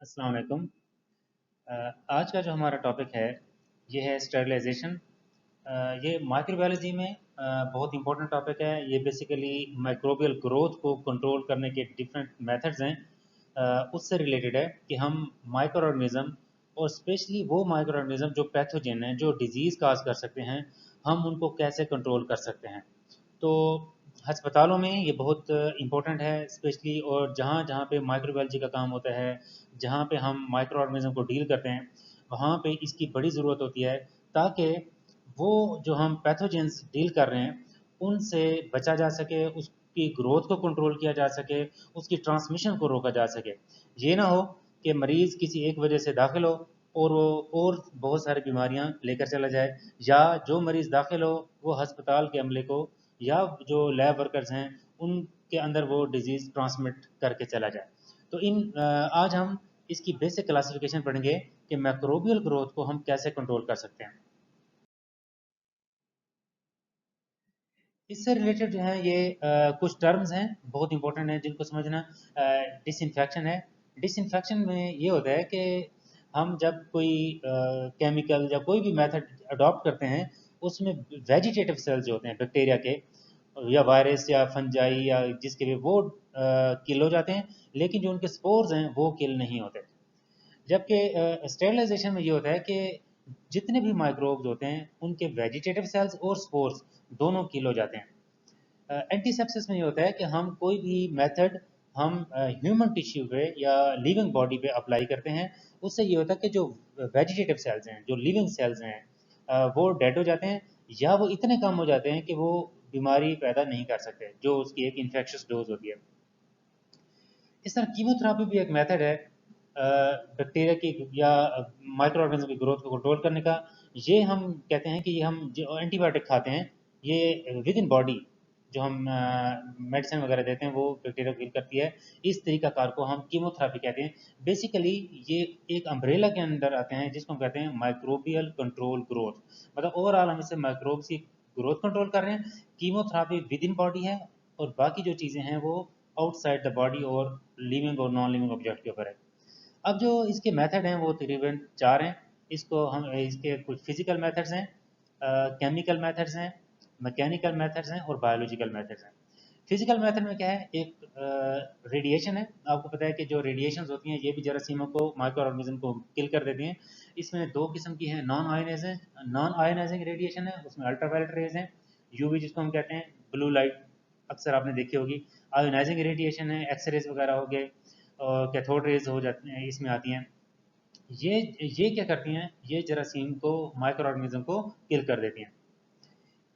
अस्सलाम वालेकुम। आज का जो हमारा टॉपिक है ये है स्टरलाइजेशन। ये माइक्रोबायोलॉजी में बहुत इंपॉर्टेंट टॉपिक है। ये बेसिकली माइक्रोबियल ग्रोथ को कंट्रोल करने के डिफरेंट मेथड्स हैं। उससे रिलेटेड है कि हम माइक्रो ऑर्गेनिज्म और स्पेशली वो माइक्रो ऑर्गेनिज्म जो पैथोजेन हैं, जो डिजीज़ काज कर सकते हैं, हम उनको कैसे कंट्रोल कर सकते हैं। तो अस्पतालों में ये बहुत इम्पोर्टेंट है स्पेशली, और जहाँ जहाँ पे माइक्रोबायोलॉजी का काम होता है, जहाँ पे हम माइक्रो ऑर्गेनिज्म को डील करते हैं, वहाँ पे इसकी बड़ी ज़रूरत होती है, ताकि वो जो हम पैथोजेंस डील कर रहे हैं उनसे बचा जा सके, उसकी ग्रोथ को कंट्रोल किया जा सके, उसकी ट्रांसमिशन को रोका जा सके। ये ना हो कि मरीज़ किसी एक वजह से दाखिल हो और वो और बहुत सारी बीमारियां लेकर चला जाए, या जो मरीज़ दाखिल हो वो अस्पताल के अमले को या जो लैब वर्कर्स हैं उनके अंदर वो डिजीज़ ट्रांसमिट करके चला जाए। तो आज हम इसकी बेसिक क्लासिफिकेशन पढ़ेंगे कि मैक्रोबियल ग्रोथ को हम कैसे कंट्रोल कर सकते हैं। इससे रिलेटेड जो है ये कुछ टर्म्स हैं बहुत इंपॉर्टेंट हैं जिनको समझना। डिसइंफेक्शन है। डिसइंफेक्शन में ये होता है कि हम जब कोई केमिकल या कोई भी मेथड अडॉप्ट करते हैं, उसमें वेजिटेटिव सेल्स जो होते हैं बैक्टीरिया के या वायरस या फंजाई या जिसके भी वो किल हो जाते हैं, लेकिन जो उनके स्पोर्स हैं वो किल नहीं होते। जबकि स्टेरिलाइजेशन में ये होता है कि जितने भी माइक्रोब्स होते हैं उनके वेजिटेटिव सेल्स और स्पोर्स दोनों किल हो जाते हैं। एंटीसेप्सिस में ये होता है कि हम कोई भी मेथड हम ह्यूमन टिश्यू पे या लिविंग बॉडी पे अप्लाई करते हैं, उससे ये होता है कि जो वेजिटेटिव सेल्स हैं, जो लिविंग सेल्स हैं, वो डेड हो जाते हैं, या वो इतने कम हो जाते हैं कि वो बीमारी पैदा नहीं कर सकते, जो उसकी एक इन्फेक्शियस डोज होती है। इस तरह कीमोथेरेपी भी एक मेथड है बैक्टीरिया की या माइक्रो ऑर्गेनिज्म की ग्रोथ को कंट्रोल करने का। ये हम कहते हैं कि ये हम जो एंटीबायोटिक खाते हैं, ये विद इन बॉडी जो हम मेडिसिन वगैरह देते हैं वो बैक्टीरिया को किल करती है। इस तरीकाकार को हम कीमोथेरेपी कहते हैं। बेसिकली ये एक अम्ब्रेला के अंदर आते हैं जिसको हम कहते हैं माइक्रोबियल कंट्रोल ग्रोथ। मतलब ओवरऑल हम इससे माइक्रोब्स की ग्रोथ कंट्रोल कर रहे हैं। कीमोथेरेपी विद इन बॉडी है, और बाकी जो चीज़ें हैं वो आउटसाइड द बॉडी और लिविंग और नॉन लिविंग ऑब्जेक्ट के ऊपर है। अब जो इसके मेथड हैं वो तकरीबन चार हैं। इसको हम इसके कुछ फिजिकल मेथड्स हैं, केमिकल मेथड्स हैं, मैकेनिकल मेथड्स हैं और बायोलॉजिकल मेथड्स हैं। फिजिकल मेथड में क्या है, एक रेडिएशन है। आपको पता है कि जो रेडिएशंस होती हैं ये भी जरासीमों को, माइक्रो ऑर्गेनिज्म को किल कर देती हैं। इसमें दो किस्म की हैं। नॉन आयोनाइजिंग रेडिएशन है, उसमें अल्ट्रावायलेट रेज हैं, यूवी जिसको हम कहते हैं, ब्लू लाइट अक्सर आपने देखी होगी। आयोनाइजिंग रेडिएशन है, एक्सरेज वगैरह हो गए, और कैथोड रेज हो जाती हैं, इसमें आती हैं। ये क्या करती हैं, ये जरासीम को, माइक्रो ऑर्गेनिज्म को किल कर देती हैं।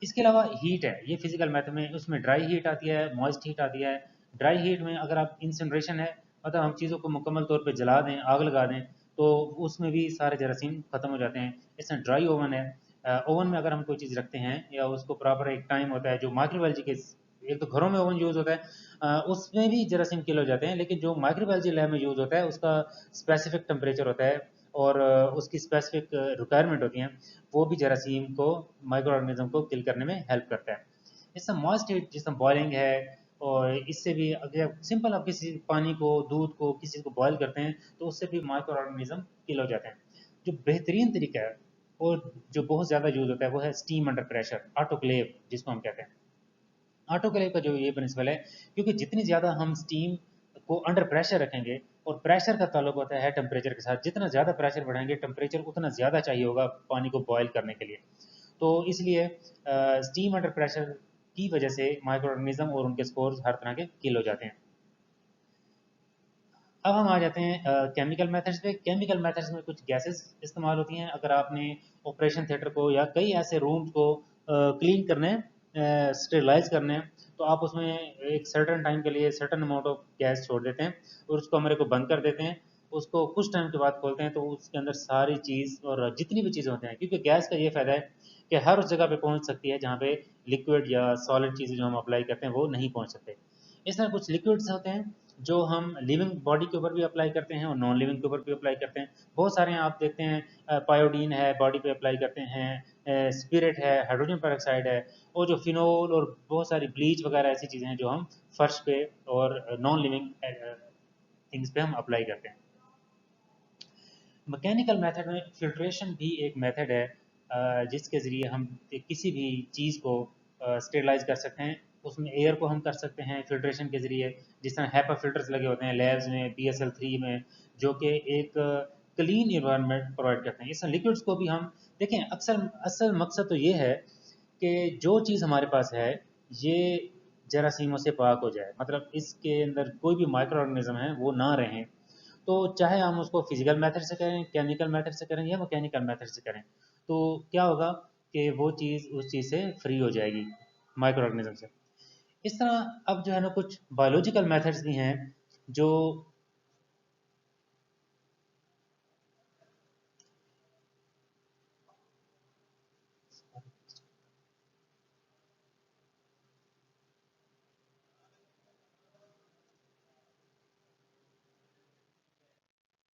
इसके अलावा हीट है, ये फिजिकल मेथड में, उसमें ड्राई हीट आती है, मॉइस्ट हीट आती है। ड्राई हीट में अगर आप इंसिनरेशन है, मतलब हम चीज़ों को मुकम्मल तौर पे जला दें, आग लगा दें, तो उसमें भी सारे जरासीम ख़त्म हो जाते हैं। इसमें ड्राई ओवन है। ओवन में अगर हम कोई चीज़ रखते हैं या उसको प्रॉपर एक टाइम होता है, जो माइक्रोबायोलॉजी के, एक तो घरों में ओवन यूज़ होता है, उसमें भी जरासीम किल हो जाते हैं, लेकिन जो माइक्रोबायोलॉजी लैब में यूज़ होता है उसका स्पेसिफिक टेम्परेचर होता है, और उसकी स्पेसिफिक रिक्वायरमेंट होती हैं, वो भी जरासीम को, माइक्रो ऑर्गेनिज्म को किल करने में हेल्प करता है। इससे मॉइस्ट हीट जिसमें बॉइलिंग है, और इससे भी अगर सिंपल आप किसी पानी को, दूध को, किसी चीज़ को बॉयल करते हैं तो उससे भी माइक्रो ऑर्गेनिज्म किल हो जाते हैं। जो बेहतरीन तरीका है और जो बहुत ज़्यादा यूज़ होता है वो है स्टीम अंडर प्रेशर, ऑटोक्लेव जिसको हम कहते हैं। ऑटोक्लेव का जो ये प्रिंसिपल है, क्योंकि जितनी ज़्यादा हम स्टीम को अंडर प्रेशर रखेंगे, और प्रेशर का ताल्लुक होता है टेम्परेचर के साथ, जितना ज़्यादा प्रेशर बढ़ाएंगे टेम्परेचर उतना ज़्यादा चाहिए होगा पानी को बॉयल करने के लिए। तो इसलिए स्टीम अंडर प्रेशर की वजह से माइक्रो ऑर्गेनिज्म और उनके स्पोर्स हर तरह के किल हो जाते हैं। अब हम आ जाते हैं केमिकल मेथड्स पे। केमिकल मेथड्स में कुछ गैसेस इस्तेमाल होती हैं। अगर आपने ऑपरेशन थिएटर को या कई ऐसे रूम्स को क्लीन करने हैं, स्टेरिलाइज करने हैं, तो आप उसमें एक सर्टन टाइम के लिए सर्टन अमाउंट ऑफ गैस छोड़ देते हैं और उसको कमरे को बंद कर देते हैं। उसको कुछ टाइम के बाद खोलते हैं तो उसके अंदर सारी चीज़ और जितनी भी चीज़ें होती हैं, क्योंकि गैस का ये फ़ायदा है कि हर उस जगह पे पहुंच सकती है जहाँ पे लिक्विड या सॉलिड चीज़ें जो हम अप्लाई करते हैं वो नहीं पहुंच सकते। इस तरह कुछ लिक्विड्स होते हैं जो हम लिविंग बॉडी के ऊपर भी अप्लाई करते हैं और नॉन लिविंग के ऊपर भी अप्लाई करते हैं। बहुत सारे हैं, आप देखते हैं पायोडीन है, बॉडी पे अप्लाई करते हैं, स्पिरिट है, हाइड्रोजन पेरोक्साइड है, और जो फिनोल और बहुत सारी ब्लीच वगैरह ऐसी चीज़ें हैं जो हम फर्श पे और नॉन लिविंग थिंग्स पे हम अप्लाई करते हैं। मैकेनिकल मेथड में फिल्ट्रेशन भी एक मेथड है, जिसके ज़रिए हम किसी भी चीज़ को स्टेरलाइज कर सकते हैं। उसमें एयर को हम कर सकते हैं फिल्ट्रेशन के ज़रिए, जिस तरह हैपा फिल्टर्स लगे होते हैं लैब्स में, BSL-3 में, जो कि एक क्लीन इन्वायरमेंट प्रोवाइड करते हैं। इस लिक्विड्स को भी हम देखें, अक्सर असल मकसद तो ये है कि जो चीज़ हमारे पास है ये जरासीमों से पाक हो जाए, मतलब इसके अंदर कोई भी माइक्रो ऑर्गेनिज्म है वो ना रहें। तो चाहे हम उसको फिजिकल मेथड से करें, केमिकल मेथड से करें या मैकेनिकल मेथड से करें, तो क्या होगा कि वो चीज़ उस चीज़ से फ्री हो जाएगी, माइक्रो ऑर्गेनिज्म से। इस तरह अब जो है ना कुछ बायोलॉजिकल मेथड्स भी हैं जो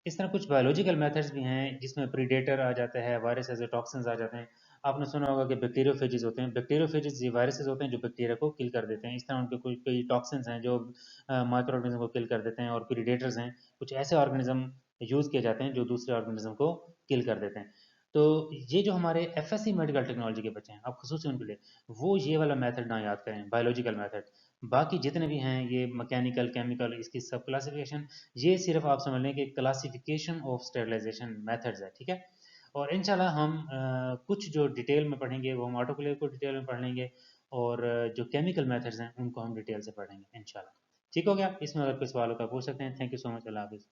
इस तरह कुछ बायोलॉजिकल मेथड्स भी हैं जिसमें प्रीडेटर आ जाता है, वायरस एज टॉक्सिन्स आ जाते हैं। आपने सुना होगा कि बैक्टीरियोफेजेस होते हैं, बैक्टीरियोफेजेस ये वायरसेस होते हैं जो बैक्टीरिया को किल कर देते हैं। इस तरह उनके कोई कई टॉक्सिन्स हैं जो माइक्रो ऑर्गेनिज्म को किल कर देते हैं, और प्रीडेटर्स हैं कुछ ऐसे ऑर्गेनिज्म यूज़ किए जाते हैं जो दूसरे ऑर्गेनिज्म को किल कर देते हैं। तो ये जो हमारे FSC मेडिकल टेक्नोलॉजी के बच्चे हैं, आप खसूस उनके लिए वो ये वाला मेथड ना याद करें, बायोलॉजिकल मेथड। बाकी जितने भी हैं ये मैकेनिकल, केमिकल, इसकी सब क्लासिफिकेशन, ये सिर्फ आप समझ लें कि क्लासिफिकेशन ऑफ स्टेरिलाइजेशन मेथड्स है, ठीक है। और इंशाल्लाह हम कुछ जो डिटेल में पढ़ेंगे वो हम ऑटोक्लेव को डिटेल में पढ़ लेंगे, और जो केमिकल मेथड्स हैं उनको हम डिटेल से पढ़ेंगे इंशाल्लाह। ठीक हो गया, इसमें अगर कोई सवाल हो तो पूछ सकते हैं। थैंक यू सो मच, अल्लाह हाफिज़।